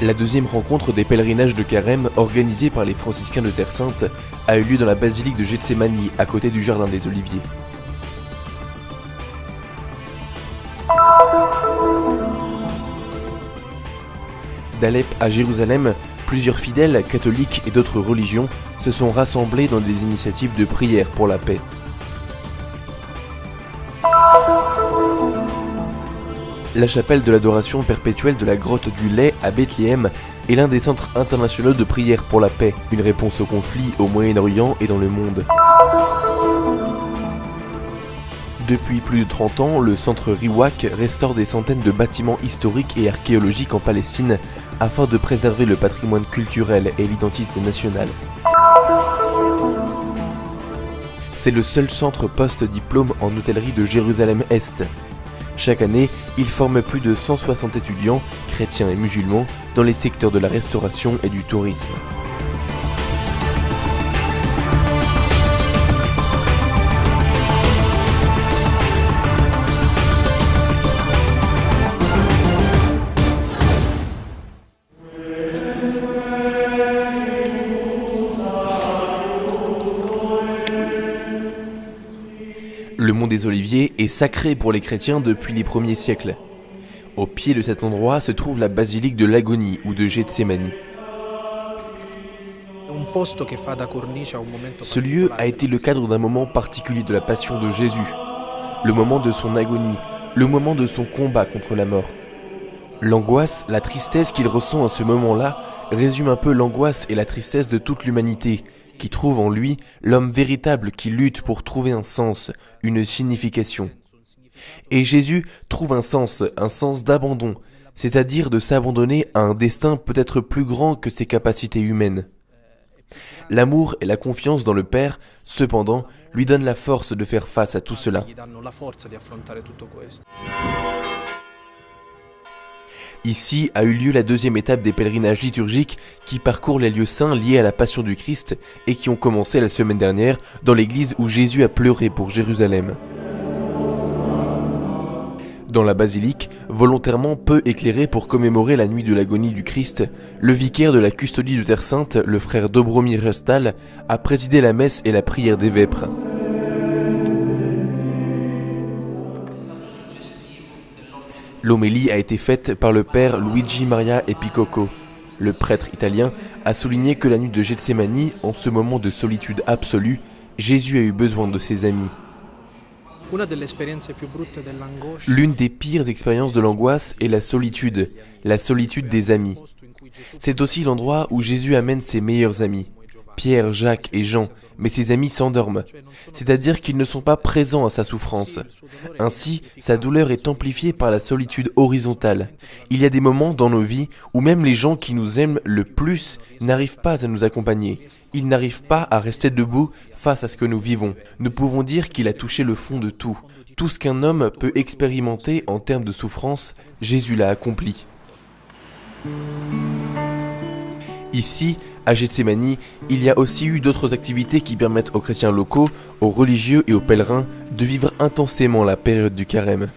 La deuxième rencontre des pèlerinages de Carême, organisée par les franciscains de Terre Sainte, a eu lieu dans la basilique de Gethsémani, à côté du jardin des Oliviers. D'Alep à Jérusalem, plusieurs fidèles, catholiques et d'autres religions se sont rassemblés dans des initiatives de prière pour la paix. La chapelle de l'adoration perpétuelle de la grotte du Lait à Bethléem est l'un des centres internationaux de prière pour la paix, une réponse aux conflits au Moyen-Orient et dans le monde. Depuis plus de 30 ans, le centre Riwak restaure des centaines de bâtiments historiques et archéologiques en Palestine afin de préserver le patrimoine culturel et l'identité nationale. C'est le seul centre post-diplôme en hôtellerie de Jérusalem-Est. Chaque année, il forme plus de 160 étudiants, chrétiens et musulmans, dans les secteurs de la restauration et du tourisme. Le mont des Oliviers est sacré pour les chrétiens depuis les premiers siècles. Au pied de cet endroit se trouve la basilique de l'Agonie ou de Gethsémani. Ce lieu a été le cadre d'un moment particulier de la passion de Jésus, le moment de son agonie, le moment de son combat contre la mort. L'angoisse, la tristesse qu'il ressent à ce moment-là résume un peu l'angoisse et la tristesse de toute l'humanité, qui trouve en lui l'homme véritable qui lutte pour trouver un sens, une signification. Et Jésus trouve un sens d'abandon, c'est-à-dire de s'abandonner à un destin peut-être plus grand que ses capacités humaines. L'amour et la confiance dans le Père, cependant, lui donnent la force de faire face à tout cela. Ici a eu lieu la deuxième étape des pèlerinages liturgiques qui parcourent les lieux saints liés à la Passion du Christ et qui ont commencé la semaine dernière dans l'église où Jésus a pleuré pour Jérusalem. Dans la basilique, volontairement peu éclairée pour commémorer la nuit de l'agonie du Christ, le vicaire de la custodie de Terre Sainte, le frère Dobromir Jastal, a présidé la messe et la prière des vêpres. L'homélie a été faite par le père Luigi Maria Epicocco. Le prêtre italien a souligné que la nuit de Gethsémani, en ce moment de solitude absolue, Jésus a eu besoin de ses amis. L'une des pires expériences de l'angoisse est la solitude des amis. C'est aussi l'endroit où Jésus amène ses meilleurs amis, Pierre, Jacques et Jean, mais ses amis s'endorment, c'est-à-dire qu'ils ne sont pas présents à sa souffrance. Ainsi, sa douleur est amplifiée par la solitude horizontale. Il y a des moments dans nos vies où même les gens qui nous aiment le plus n'arrivent pas à nous accompagner. Ils n'arrivent pas à rester debout face à ce que nous vivons. Nous pouvons dire qu'il a touché le fond de tout. Tout ce qu'un homme peut expérimenter en termes de souffrance, Jésus l'a accompli. Ici, à Gethsémani, il y a aussi eu d'autres activités qui permettent aux chrétiens locaux, aux religieux et aux pèlerins de vivre intensément la période du carême.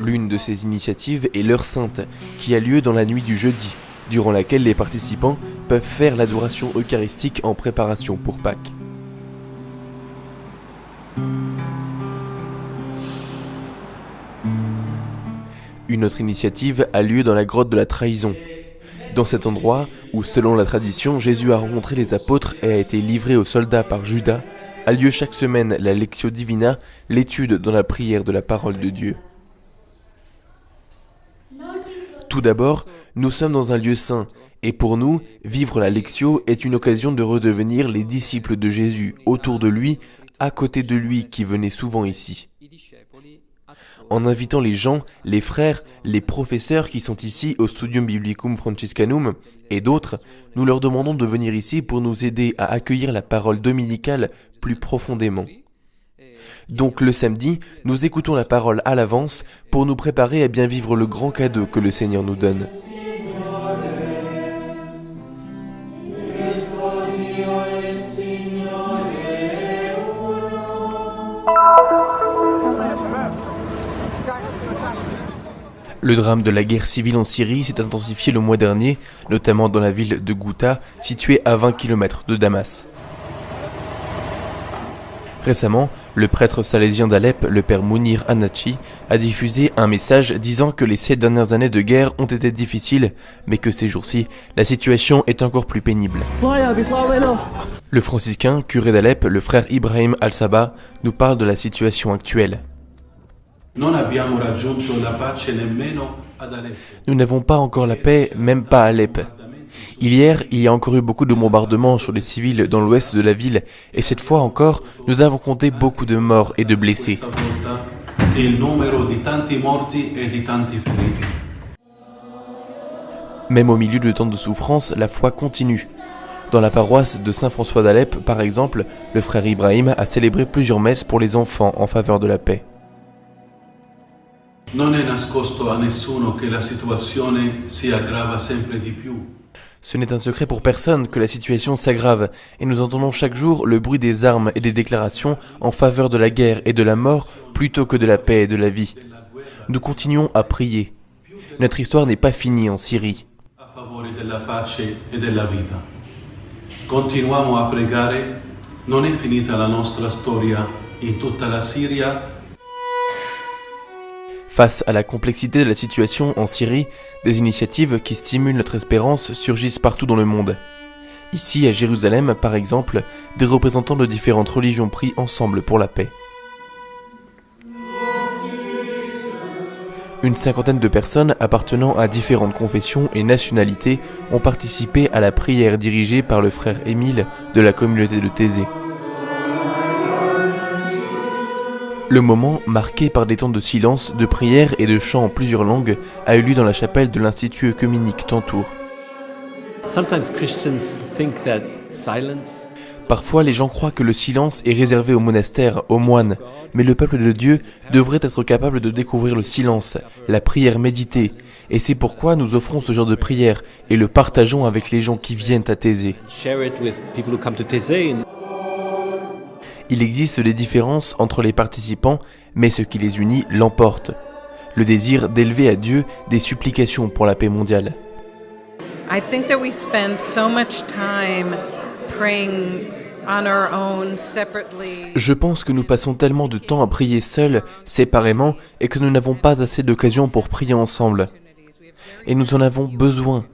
L'une de ces initiatives est l'heure sainte, qui a lieu dans la nuit du jeudi, durant laquelle les participants peuvent faire l'adoration eucharistique en préparation pour Pâques. Une autre initiative a lieu dans la grotte de la trahison. Dans cet endroit où, selon la tradition, Jésus a rencontré les apôtres et a été livré aux soldats par Judas, a lieu chaque semaine la Lectio Divina, l'étude dans la prière de la parole de Dieu. Tout d'abord, nous sommes dans un lieu saint, et pour nous, vivre la Lectio est une occasion de redevenir les disciples de Jésus, autour de lui, à côté de lui, qui venaient souvent ici. En invitant les gens, les frères, les professeurs qui sont ici au Studium Biblicum Franciscanum et d'autres, nous leur demandons de venir ici pour nous aider à accueillir la parole dominicale plus profondément. Donc le samedi, nous écoutons la parole à l'avance pour nous préparer à bien vivre le grand cadeau que le Seigneur nous donne. Le drame de la guerre civile en Syrie s'est intensifié le mois dernier, notamment dans la ville de Ghouta, située à 20 km de Damas. Récemment, le prêtre salésien d'Alep, le père Mounir Anachi, a diffusé un message disant que les 7 dernières années de guerre ont été difficiles, mais que ces jours-ci, la situation est encore plus pénible. Le franciscain, curé d'Alep, le frère Ibrahim Al-Saba, nous parle de la situation actuelle. Nous n'avons pas encore la paix, même pas à Alep. Hier, il y a encore eu beaucoup de bombardements sur les civils dans l'ouest de la ville, et cette fois encore, nous avons compté beaucoup de morts et de blessés. Même au milieu de tant de souffrances, la foi continue. Dans la paroisse de Saint-François d'Alep, par exemple, le frère Ibrahim a célébré plusieurs messes pour les enfants en faveur de la paix. Ce n'est un secret pour personne que la situation s'aggrave, et nous entendons chaque jour le bruit des armes et des déclarations en faveur de la guerre et de la mort plutôt que de la paix et de la vie. Nous continuons à prier. Notre histoire n'est pas finie en Syrie. Continuiamo a pregare, non è finita la nostra storia in tutta la Siria. Face à la complexité de la situation en Syrie, des initiatives qui stimulent notre espérance surgissent partout dans le monde. Ici, à Jérusalem, par exemple, des représentants de différentes religions prient ensemble pour la paix. Une cinquantaine de personnes appartenant à différentes confessions et nationalités ont participé à la prière dirigée par le frère Émile de la communauté de Thésée. Le moment, marqué par des temps de silence, de prière et de chants en plusieurs langues, a eu lieu dans la chapelle de l'Institut œcuménique Tantour. Parfois, les gens croient que le silence est réservé aux monastères, aux moines, mais le peuple de Dieu devrait être capable de découvrir le silence, la prière méditée, et c'est pourquoi nous offrons ce genre de prière et le partageons avec les gens qui viennent à Thésée. Il existe des différences entre les participants, mais ce qui les unit l'emporte. Le désir d'élever à Dieu des supplications pour la paix mondiale. I think that we spend so much time praying on our own separately. Je pense que nous passons tellement de temps à prier seuls, séparément, et que nous n'avons pas assez d'occasions pour prier ensemble. Et nous en avons besoin.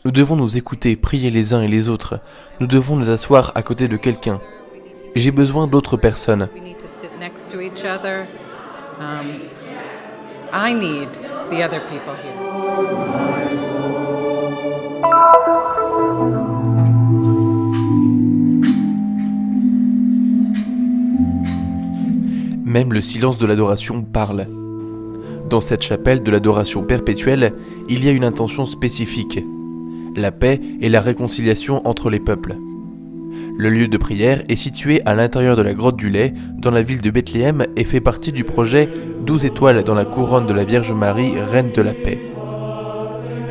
Nous devons nous écouter, prier les uns et les autres. Nous devons nous asseoir à côté de quelqu'un. J'ai besoin d'autres personnes. We need to sit next to each other. I need the other people here. Même le silence de l'adoration parle. Dans cette chapelle de l'adoration perpétuelle, il y a une intention spécifique. La paix et la réconciliation entre les peuples. Le lieu de prière est situé à l'intérieur de la grotte du lait, dans la ville de Bethléem, et fait partie du projet 12 étoiles dans la couronne de la Vierge Marie, Reine de la paix.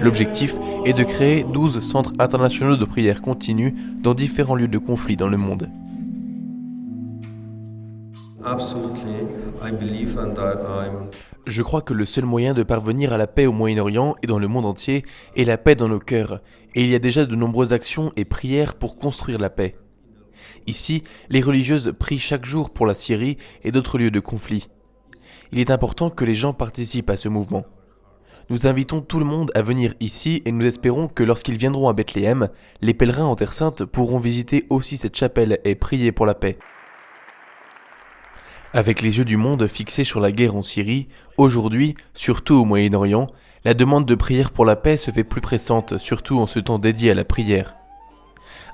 L'objectif est de créer 12 centres internationaux de prière continue dans différents lieux de conflit dans le monde. Je crois que le seul moyen de parvenir à la paix au Moyen-Orient et dans le monde entier est la paix dans nos cœurs, et il y a déjà de nombreuses actions et prières pour construire la paix. Ici, les religieuses prient chaque jour pour la Syrie et d'autres lieux de conflit. Il est important que les gens participent à ce mouvement. Nous invitons tout le monde à venir ici et nous espérons que lorsqu'ils viendront à Bethléem, les pèlerins en Terre Sainte pourront visiter aussi cette chapelle et prier pour la paix. Avec les yeux du monde fixés sur la guerre en Syrie, aujourd'hui, surtout au Moyen-Orient, la demande de prière pour la paix se fait plus pressante, surtout en ce temps dédié à la prière.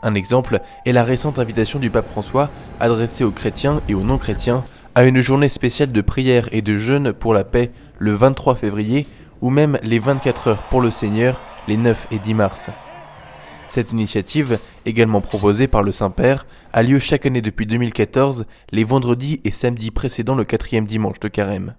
Un exemple est la récente invitation du pape François, adressée aux chrétiens et aux non-chrétiens, à une journée spéciale de prière et de jeûne pour la paix le 23 février, ou même les 24 heures pour le Seigneur les 9 et 10 mars. Cette initiative, également proposée par le Saint-Père, a lieu chaque année depuis 2014, les vendredis et samedis précédant le 4e dimanche de Carême.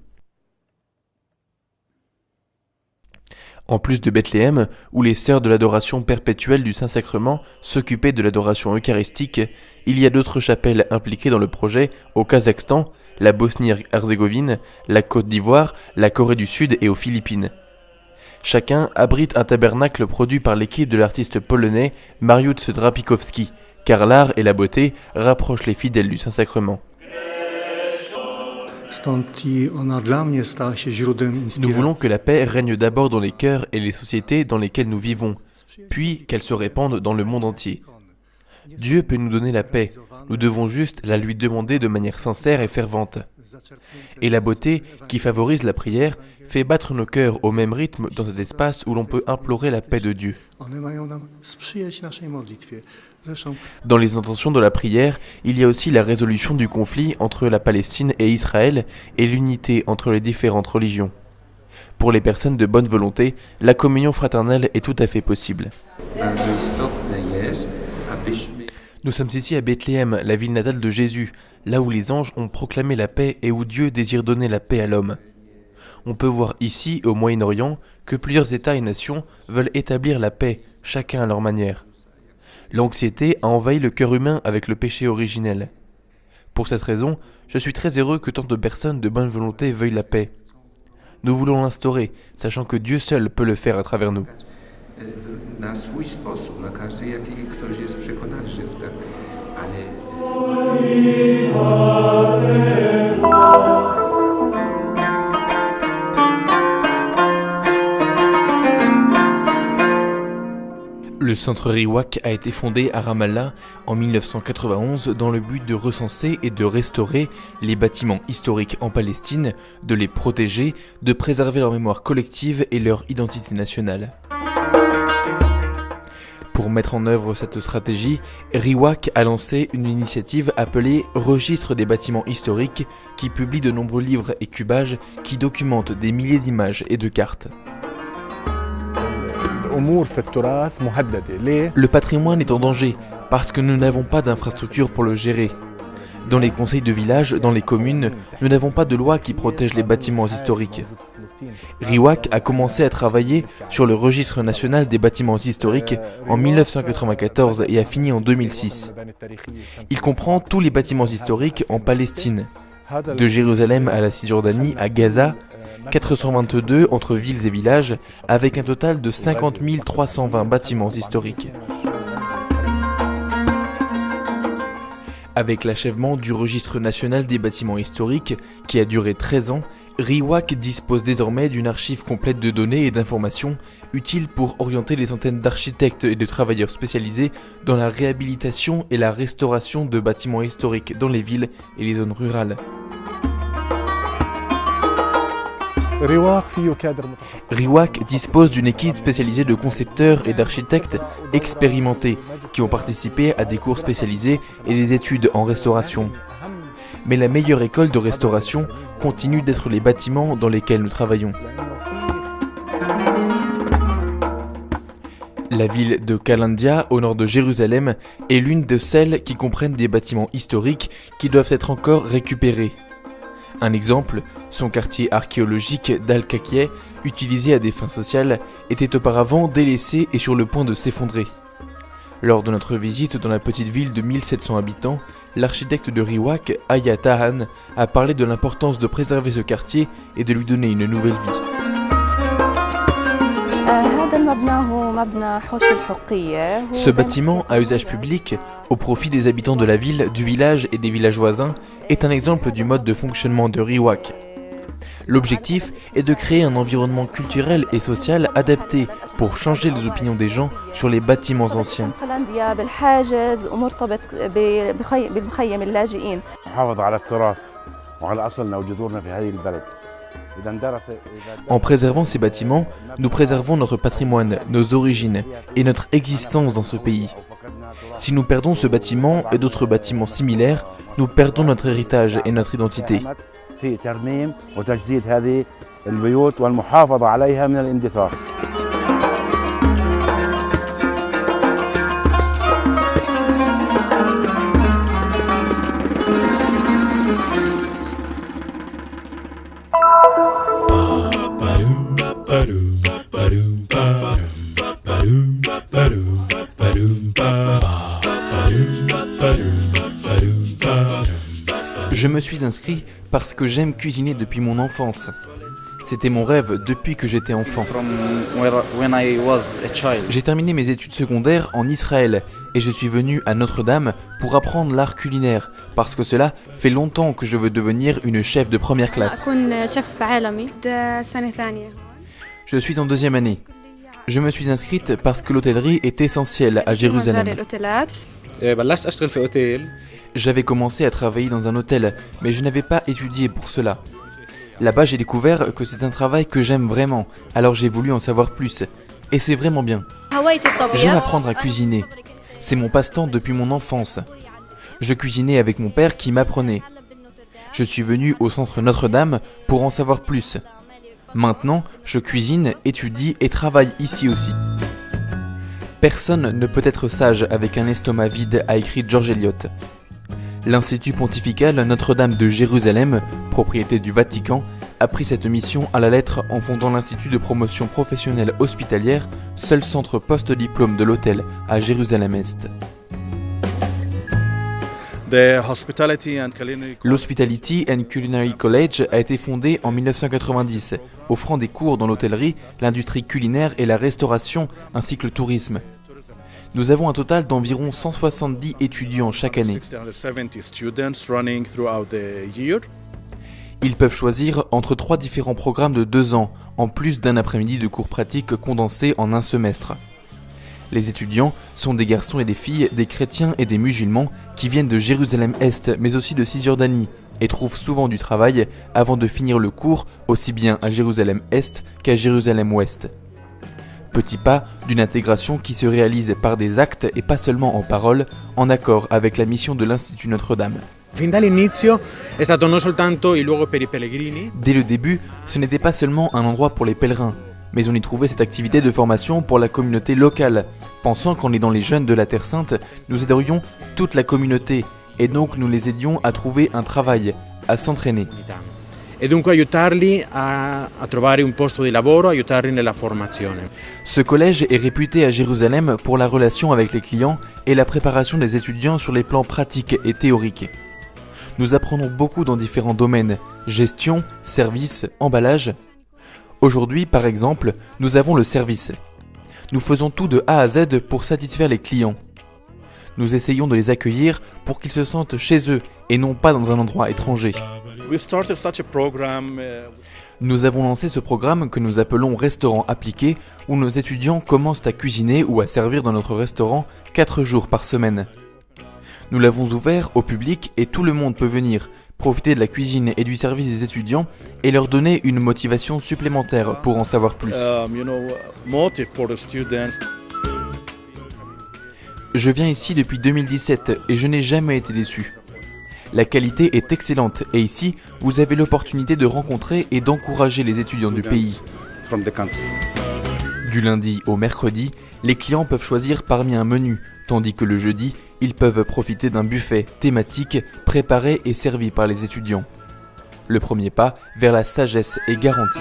En plus de Bethléem, où les sœurs de l'adoration perpétuelle du Saint-Sacrement s'occupaient de l'adoration eucharistique, il y a d'autres chapelles impliquées dans le projet au Kazakhstan, la Bosnie-Herzégovine, la Côte d'Ivoire, la Corée du Sud et aux Philippines. Chacun abrite un tabernacle produit par l'équipe de l'artiste polonais Mariusz Drapikowski, car l'art et la beauté rapprochent les fidèles du Saint-Sacrement. Nous voulons que la paix règne d'abord dans les cœurs et les sociétés dans lesquelles nous vivons, puis qu'elle se répande dans le monde entier. Dieu peut nous donner la paix, nous devons juste la lui demander de manière sincère et fervente. Et la beauté, qui favorise la prière, fait battre nos cœurs au même rythme dans cet espace où l'on peut implorer la paix de Dieu. Dans les intentions de la prière, il y a aussi la résolution du conflit entre la Palestine et Israël et l'unité entre les différentes religions. Pour les personnes de bonne volonté, la communion fraternelle est tout à fait possible. Nous sommes ici à Bethléem, la ville natale de Jésus, là où les anges ont proclamé la paix et où Dieu désire donner la paix à l'homme. On peut voir ici, au Moyen-Orient, que plusieurs États et nations veulent établir la paix, chacun à leur manière. L'anxiété a envahi le cœur humain avec le péché originel. Pour cette raison, je suis très heureux que tant de personnes de bonne volonté veuillent la paix. Nous voulons l'instaurer, sachant que Dieu seul peut le faire à travers nous. Na swój sposób, na każdy, jaki ktoś jest przekonany, że tak, ale... Le centre Riwak a été fondé à Ramallah en 1991 dans le but de recenser et de restaurer les bâtiments historiques en Palestine, de les protéger, de préserver leur mémoire collective et leur identité nationale. Pour mettre en œuvre cette stratégie, Riwak a lancé une initiative appelée Registre des bâtiments historiques qui publie de nombreux livres et cubages qui documentent des milliers d'images et de cartes. Le patrimoine est en danger parce que nous n'avons pas d'infrastructure pour le gérer. Dans les conseils de village, dans les communes, nous n'avons pas de loi qui protège les bâtiments historiques. Riwak a commencé à travailler sur le registre national des bâtiments historiques en 1994 et a fini en 2006. Il comprend tous les bâtiments historiques en Palestine, de Jérusalem à la Cisjordanie, à Gaza, 422 entre villes et villages, avec un total de 50 320 bâtiments historiques. Avec l'achèvement du registre national des bâtiments historiques, qui a duré 13 ans, Riwak dispose désormais d'une archive complète de données et d'informations utiles pour orienter les centaines d'architectes et de travailleurs spécialisés dans la réhabilitation et la restauration de bâtiments historiques dans les villes et les zones rurales. Riwak dispose d'une équipe spécialisée de concepteurs et d'architectes expérimentés qui ont participé à des cours spécialisés et des études en restauration. Mais la meilleure école de restauration continue d'être les bâtiments dans lesquels nous travaillons. La ville de Kalandia, au nord de Jérusalem, est l'une de celles qui comprennent des bâtiments historiques qui doivent être encore récupérés. Un exemple, son quartier archéologique d'Al-Kakieh, utilisé à des fins sociales, était auparavant délaissé et sur le point de s'effondrer. Lors de notre visite dans la petite ville de 1700 habitants, l'architecte de Riwak, Aya Tahan, a parlé de l'importance de préserver ce quartier et de lui donner une nouvelle vie. Ce bâtiment à usage public, au profit des habitants de la ville, du village et des villages voisins, est un exemple du mode de fonctionnement de Riwak. L'objectif est de créer un environnement culturel et social adapté pour changer les opinions des gens sur les bâtiments anciens. En préservant ces bâtiments, nous préservons notre patrimoine, nos origines et notre existence dans ce pays. Si nous perdons ce bâtiment et d'autres bâtiments similaires, nous perdons notre héritage et notre identité. Je me suis inscrit parce que j'aime cuisiner depuis mon enfance. C'était mon rêve depuis que j'étais enfant. J'ai terminé mes études secondaires en Israël et je suis venu à Notre-Dame pour apprendre l'art culinaire parce que cela fait longtemps que je veux devenir une chef de première classe. Je suis en deuxième année. Je me suis inscrite parce que l'hôtellerie est essentielle à Jérusalem. J'avais commencé à travailler dans un hôtel, mais je n'avais pas étudié pour cela. Là-bas, j'ai découvert que c'est un travail que j'aime vraiment, alors j'ai voulu en savoir plus. Et c'est vraiment bien. J'aime apprendre à cuisiner. C'est mon passe-temps depuis mon enfance. Je cuisinais avec mon père qui m'apprenait. Je suis venu au centre Notre-Dame pour en savoir plus. Maintenant, je cuisine, étudie et travaille ici aussi. Personne ne peut être sage avec un estomac vide, a écrit George Eliot. L'Institut pontifical Notre-Dame de Jérusalem, propriété du Vatican, a pris cette mission à la lettre en fondant l'Institut de promotion professionnelle hospitalière, seul centre post-diplôme de l'hôtel à Jérusalem-Est. L'Hospitality and Culinary College a été fondé en 1990, offrant des cours dans l'hôtellerie, l'industrie culinaire et la restauration, ainsi que le tourisme. Nous avons un total d'environ 170 étudiants chaque année. Ils peuvent choisir entre 3 différents programmes de 2 ans, en plus d'un après-midi de cours pratiques condensés en un semestre. Les étudiants sont des garçons et des filles, des chrétiens et des musulmans qui viennent de Jérusalem-Est, mais aussi de Cisjordanie, et trouvent souvent du travail avant de finir le cours, aussi bien à Jérusalem-Est qu'à Jérusalem-Ouest. Petit pas d'une intégration qui se réalise par des actes et pas seulement en paroles, en accord avec la mission de l'Institut Notre-Dame. Dès le début, ce n'était pas seulement un endroit pour les pèlerins, mais on y trouvait cette activité de formation pour la communauté locale. Pensant qu'en aidant les jeunes de la Terre Sainte, nous aiderions toute la communauté, et donc nous les aidions à trouver un travail, à s'entraîner. Ce collège est réputé à Jérusalem pour la relation avec les clients et la préparation des étudiants sur les plans pratiques et théoriques. Nous apprenons beaucoup dans différents domaines, gestion, service, emballage. Aujourd'hui, par exemple, nous avons le service. Nous faisons tout de A à Z pour satisfaire les clients. Nous essayons de les accueillir pour qu'ils se sentent chez eux et non pas dans un endroit étranger. Nous avons lancé ce programme que nous appelons Restaurant appliqué, où nos étudiants commencent à cuisiner ou à servir dans notre restaurant 4 jours par semaine. Nous l'avons ouvert au public et tout le monde peut venir, profiter de la cuisine et du service des étudiants et leur donner une motivation supplémentaire pour en savoir plus. Je viens ici depuis 2017 et je n'ai jamais été déçu. La qualité est excellente et ici, vous avez l'opportunité de rencontrer et d'encourager les étudiants du pays. Du lundi au mercredi, les clients peuvent choisir parmi un menu, tandis que le jeudi, ils peuvent profiter d'un buffet thématique préparé et servi par les étudiants. Le premier pas vers la sagesse est garanti.